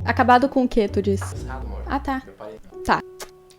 Acabado com o quê, tu disse? Amor. Ah, tá. Eu parei. Tá.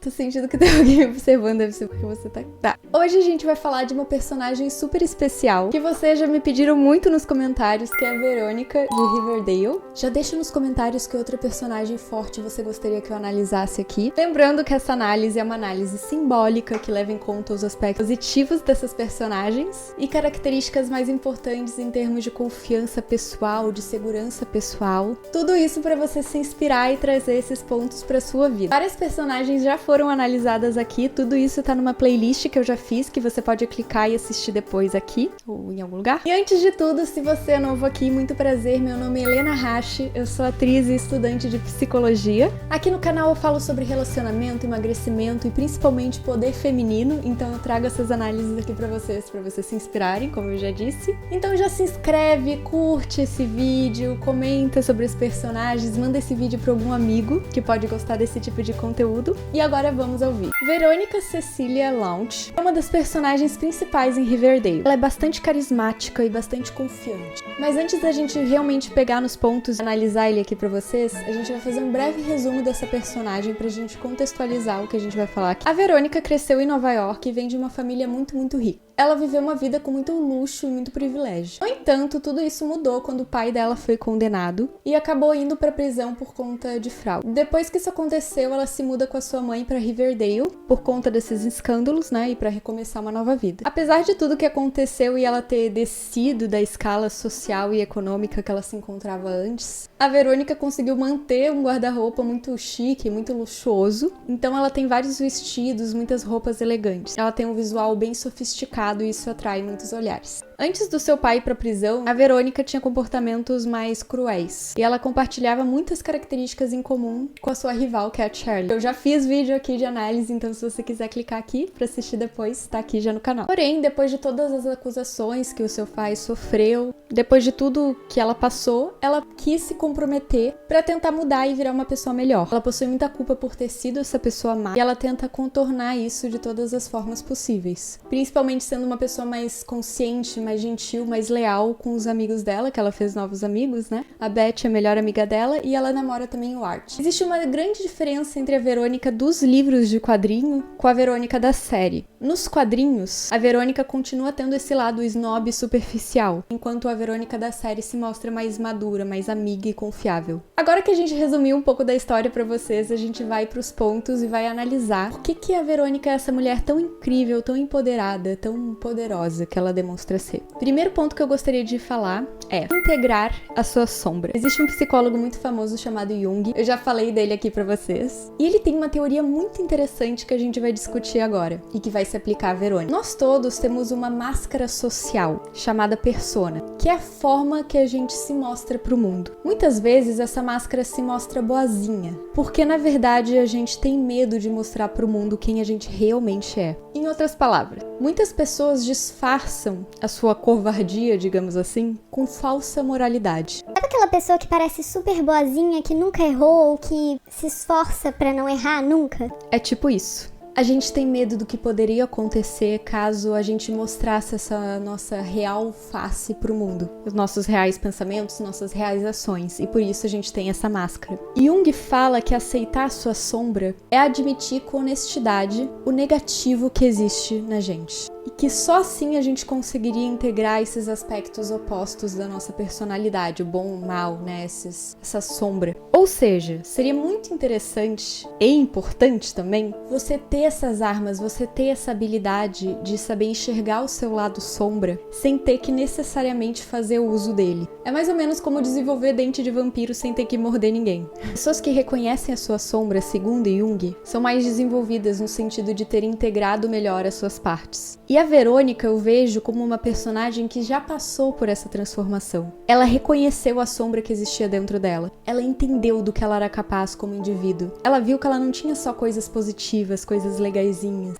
Tô sentindo que tem alguém observando, deve ser porque você tá. Hoje a gente vai falar de uma personagem super especial, que vocês já me pediram muito nos comentários, que é a Verônica, de Riverdale. Já deixa nos comentários que outra personagem forte você gostaria que eu analisasse aqui. Lembrando que essa análise é uma análise simbólica, que leva em conta os aspectos positivos dessas personagens e características mais importantes em termos de confiança pessoal, de segurança pessoal. Tudo isso para você se inspirar e trazer esses pontos pra sua vida. Várias personagens já foram analisadas aqui, tudo isso tá numa playlist que eu já fiz, que você pode clicar e assistir depois aqui, ou em algum lugar. E antes de tudo, se você é novo aqui, muito prazer, meu nome é Helena Hashi, eu sou atriz e estudante de psicologia. Aqui no canal eu falo sobre relacionamento, emagrecimento e principalmente poder feminino, então eu trago essas análises aqui pra vocês se inspirarem, como eu já disse. Então já se inscreve, curte esse vídeo, comenta sobre os personagens, manda esse vídeo pra algum amigo que pode gostar desse tipo de conteúdo. E agora vamos ouvir. Verônica Cecilia Launch é uma das personagens principais em Riverdale. Ela é bastante carismática e bastante confiante. Mas antes da gente realmente pegar nos pontos e analisar ele aqui pra vocês, a gente vai fazer um breve resumo dessa personagem pra gente contextualizar o que a gente vai falar aqui. A Verônica cresceu em Nova York e vem de uma família muito rica. Ela viveu uma vida com muito luxo e muito privilégio. No entanto, tudo isso mudou quando o pai dela foi condenado e acabou indo pra prisão por conta de fraude. Depois que isso aconteceu, ela se muda com a sua mãe pra Riverdale por conta desses escândalos, né, e pra recomeçar uma nova vida. Apesar de tudo que aconteceu e ela ter descido da escala social e econômica que ela se encontrava antes, a Verônica conseguiu manter um guarda-roupa muito chique, muito luxuoso. Então ela tem vários vestidos, muitas roupas elegantes. Ela tem um visual bem sofisticado e isso atrai muitos olhares. Antes do seu pai ir pra prisão, a Verônica tinha comportamentos mais cruéis. E ela compartilhava muitas características em comum com a sua rival, que é a Charlie. Eu já fiz vídeo aqui de análise, então se você quiser clicar aqui pra assistir depois, tá aqui já no canal. Porém, depois de todas as acusações que o seu pai sofreu, depois de tudo que ela passou, ela quis se comprometer pra tentar mudar e virar uma pessoa melhor. Ela possui muita culpa por ter sido essa pessoa má e ela tenta contornar isso de todas as formas possíveis. Principalmente sendo uma pessoa mais consciente, mais gentil, mais leal com os amigos dela, que ela fez novos amigos, né? A Beth é a melhor amiga dela e ela namora também o Art. Existe uma grande diferença entre a Verônica dos livros de quadrinho com a Verônica da série. Nos quadrinhos, a Verônica continua tendo esse lado snob e superficial, enquanto a Verônica da série se mostra mais madura, mais amiga e confiável. Agora que a gente resumiu um pouco da história pra vocês, a gente vai pros pontos e vai analisar por que a Verônica é essa mulher tão incrível, tão empoderada, tão poderosa que ela demonstra ser. Primeiro ponto que eu gostaria de falar é integrar a sua sombra. Existe um psicólogo muito famoso chamado Jung, eu já falei dele aqui pra vocês, e ele tem uma teoria muito interessante que a gente vai discutir agora e que vai se aplicar à Verônica. Nós todos temos uma máscara social chamada persona, que é a forma que a gente se mostra pro mundo. Muitas vezes essa máscara se mostra boazinha, porque na verdade a gente tem medo de mostrar pro mundo quem a gente realmente é. Em outras palavras, muitas pessoas disfarçam a sua covardia, digamos assim, com falsa moralidade. Sabe aquela pessoa que parece super boazinha, que nunca errou ou que se esforça pra não errar nunca? É tipo isso. A gente tem medo do que poderia acontecer caso a gente mostrasse essa nossa real face pro mundo. Os nossos reais pensamentos, nossas reais ações. E por isso a gente tem essa máscara. Jung fala que aceitar a sua sombra é admitir com honestidade o negativo que existe na gente. E que só assim a gente conseguiria integrar esses aspectos opostos da nossa personalidade, o bom e o mal, né? Essa sombra. Ou seja, seria muito interessante e importante também você ter essas armas, você ter essa habilidade de saber enxergar o seu lado sombra sem ter que necessariamente fazer uso dele. É mais ou menos como desenvolver dente de vampiro sem ter que morder ninguém. Pessoas que reconhecem a sua sombra, segundo Jung, são mais desenvolvidas no sentido de ter integrado melhor as suas partes. E a Verônica eu vejo como uma personagem que já passou por essa transformação. Ela reconheceu a sombra que existia dentro dela. Ela entendeu do que ela era capaz como indivíduo. Ela viu que ela não tinha só coisas positivas, coisas legalzinhas,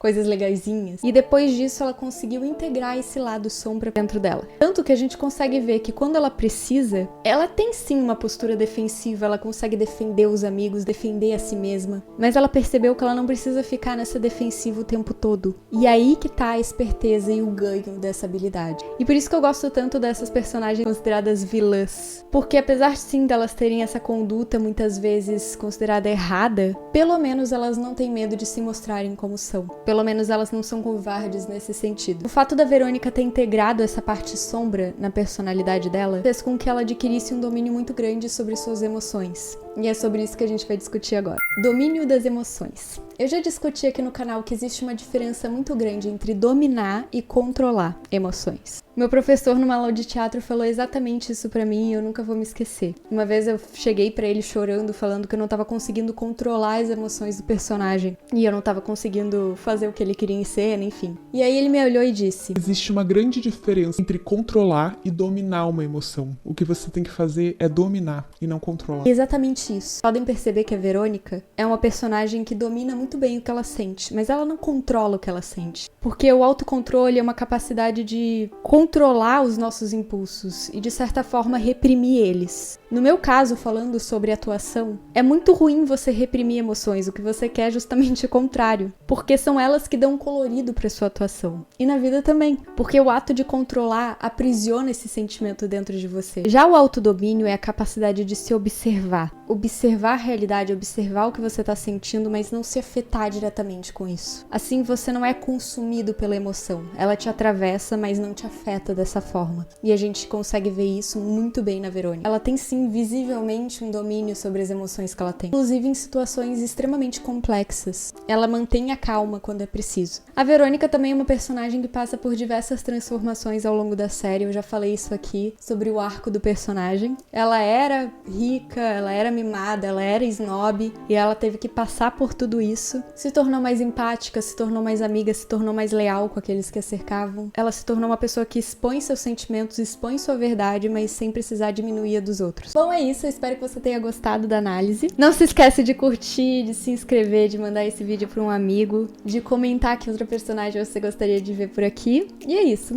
coisas legaisinhas. E depois disso ela conseguiu integrar esse lado sombra dentro dela. Tanto que a gente consegue ver que quando ela precisa, ela tem sim uma postura defensiva, ela consegue defender os amigos, defender a si mesma. Mas ela percebeu que ela não precisa ficar nessa defensiva o tempo todo. E aí que tá a esperteza e o ganho dessa habilidade. E por isso que eu gosto tanto dessas personagens consideradas vilãs. Porque apesar sim delas terem essa conduta muitas vezes considerada errada, pelo menos elas não têm medo de se mostrarem como são. Pelo menos elas não são covardes nesse sentido. O fato da Verônica ter integrado essa parte sombra na personalidade dela fez com que ela adquirisse um domínio muito grande sobre suas emoções. E é sobre isso que a gente vai discutir agora. Domínio das emoções. Eu já discuti aqui no canal que existe uma diferença muito grande entre dominar e controlar emoções. Meu professor numa aula de teatro falou exatamente isso pra mim e eu nunca vou me esquecer. Uma vez eu cheguei pra ele chorando, falando que eu não tava conseguindo controlar as emoções do personagem. E eu não tava conseguindo fazer o que ele queria em cena, enfim. E aí ele me olhou e disse: existe uma grande diferença entre controlar e dominar uma emoção. O que você tem que fazer é dominar e não controlar. Exatamente isso. Podem perceber que a Verônica é uma personagem que domina muito bem o que ela sente, mas ela não controla o que ela sente. Porque o autocontrole é uma capacidade de controlar os nossos impulsos e, de certa forma, reprimir eles. No meu caso, falando sobre atuação, é muito ruim você reprimir emoções, o que você quer é justamente o contrário, porque são elas que dão um colorido para sua atuação. E na vida também, porque o ato de controlar aprisiona esse sentimento dentro de você. Já o autodomínio é a capacidade de se observar a realidade, observar o que você está sentindo, mas não se afetar diretamente com isso. Assim, você não é consumido pela emoção. Ela te atravessa, mas não te afeta dessa forma. E a gente consegue ver isso muito bem na Verônica. Ela tem sim, visivelmente, um domínio sobre as emoções que ela tem. Inclusive em situações extremamente complexas. Ela mantém a calma quando é preciso. A Verônica também é uma personagem que passa por diversas transformações ao longo da série. Eu já falei isso aqui, sobre o arco do personagem. Ela era rica, ela era mimada, ela era snob, e ela teve que passar por tudo isso. Se tornou mais empática, se tornou mais amiga, se tornou mais leal com aqueles que a cercavam. Ela se tornou uma pessoa que expõe seus sentimentos, expõe sua verdade, mas sem precisar diminuir a dos outros. Bom, é isso. Eu espero que você tenha gostado da análise. Não se esquece de curtir, de se inscrever, de mandar esse vídeo para um amigo, de comentar que outra personagem você gostaria de ver por aqui. E é isso.